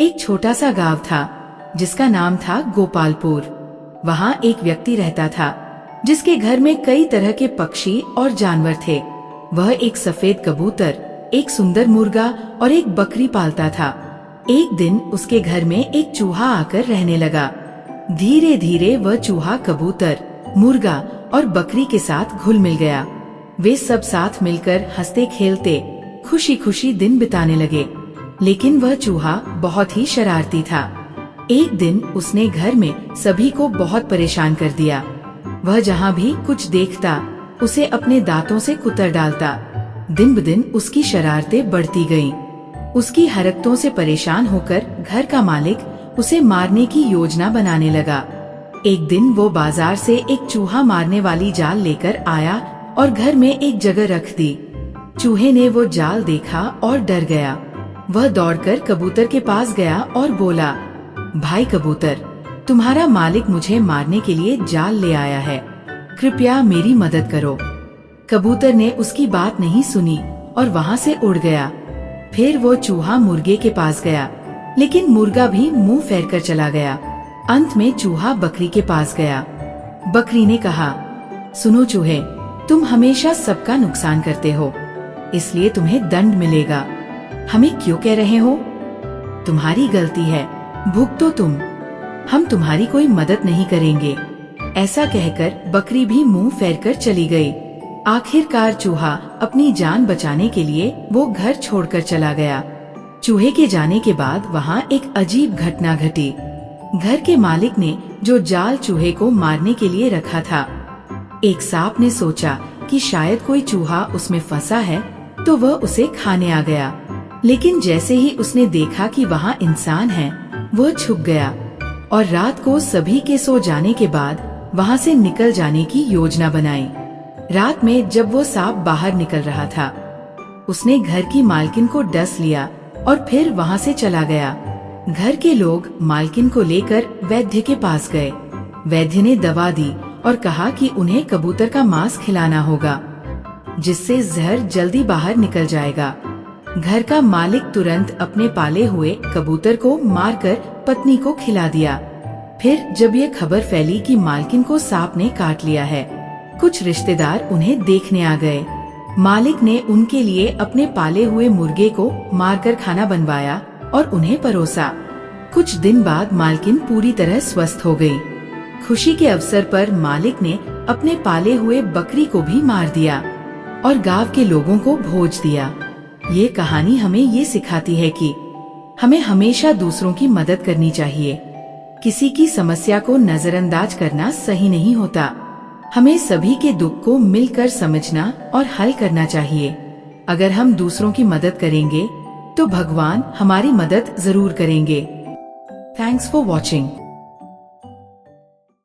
एक छोटा सा गांव था जिसका नाम था गोपालपुर। वहाँ एक व्यक्ति रहता था जिसके घर में कई तरह के पक्षी और जानवर थे। वह एक सफेद कबूतर, एक सुंदर मुर्गा और एक बकरी पालता था। एक दिन उसके घर में एक चूहा आकर रहने लगा। धीरे धीरे वह चूहा कबूतर, मुर्गा और बकरी के साथ घुल मिल गया। वे सब साथ मिलकर हंसते खेलते खुशी खुशी दिन बिताने लगे। लेकिन वह चूहा बहुत ही शरारती था। एक दिन उसने घर में सभी को बहुत परेशान कर दिया। वह जहाँ भी कुछ देखता उसे अपने दांतों से कुतर डालता। दिन ब दिन उसकी शरारतें बढ़ती गईं। उसकी हरकतों से परेशान होकर घर का मालिक उसे मारने की योजना बनाने लगा। एक दिन वो बाजार से एक चूहा मारने वाली जाल लेकर आया और घर में एक जगह रख दी। चूहे ने वो जाल देखा और डर गया। वह दौड़कर कबूतर के पास गया और बोला, भाई कबूतर, तुम्हारा मालिक मुझे मारने के लिए जाल ले आया है, कृपया मेरी मदद करो। कबूतर ने उसकी बात नहीं सुनी और वहाँ से उड़ गया। फिर वो चूहा मुर्गे के पास गया, लेकिन मुर्गा भी मुंह फेर कर चला गया। अंत में चूहा बकरी के पास गया। बकरी ने कहा, सुनो चूहे, तुम हमेशा सबका नुकसान करते हो, इसलिए तुम्हें दंड मिलेगा। हमें क्यों कह रहे हो? तुम्हारी गलती है, भुगतो तुम। हम तुम्हारी कोई मदद नहीं करेंगे। ऐसा कहकर बकरी भी मुंह फेर कर चली गई। आखिरकार चूहा अपनी जान बचाने के लिए वो घर छोड़कर चला गया। चूहे के जाने के बाद वहाँ एक अजीब घटना घटी। घर के मालिक ने जो जाल चूहे को मारने के लिए रखा था, एक सांप ने सोचा कि शायद कोई चूहा उसमें फंसा है, तो वह उसे खाने आ गया। लेकिन जैसे ही उसने देखा कि वहाँ इंसान है, वह छुप गया और रात को सभी के सो जाने के बाद वहाँ से निकल जाने की योजना बनाई। रात में जब वो सांप बाहर निकल रहा था, उसने घर की मालकिन को डस लिया और फिर वहाँ से चला गया। घर के लोग मालकिन को लेकर वैद्य के पास गए। वैद्य ने दवा दी और कहा कि उन्हें कबूतर का मांस खिलाना होगा, जिससे जहर जल्दी बाहर निकल जाएगा। घर का मालिक तुरंत अपने पाले हुए कबूतर को मारकर पत्नी को खिला दिया। फिर जब ये खबर फैली कि मालकिन को सांप ने काट लिया है, कुछ रिश्तेदार उन्हें देखने आ गए। मालिक ने उनके लिए अपने पाले हुए मुर्गे को मारकर खाना बनवाया और उन्हें परोसा। कुछ दिन बाद मालकिन पूरी तरह स्वस्थ हो गई। खुशी के अवसर पर मालिक ने अपने पाले हुए बकरी को भी मार दिया और गांव के लोगों को भोज दिया। ये कहानी हमें ये सिखाती है कि हमें हमेशा दूसरों की मदद करनी चाहिए। किसी की समस्या को नजरअंदाज करना सही नहीं होता। हमें सभी के दुख को मिलकर समझना और हल करना चाहिए। अगर हम दूसरों की मदद करेंगे तो भगवान हमारी मदद जरूर करेंगे। Thanks for watching.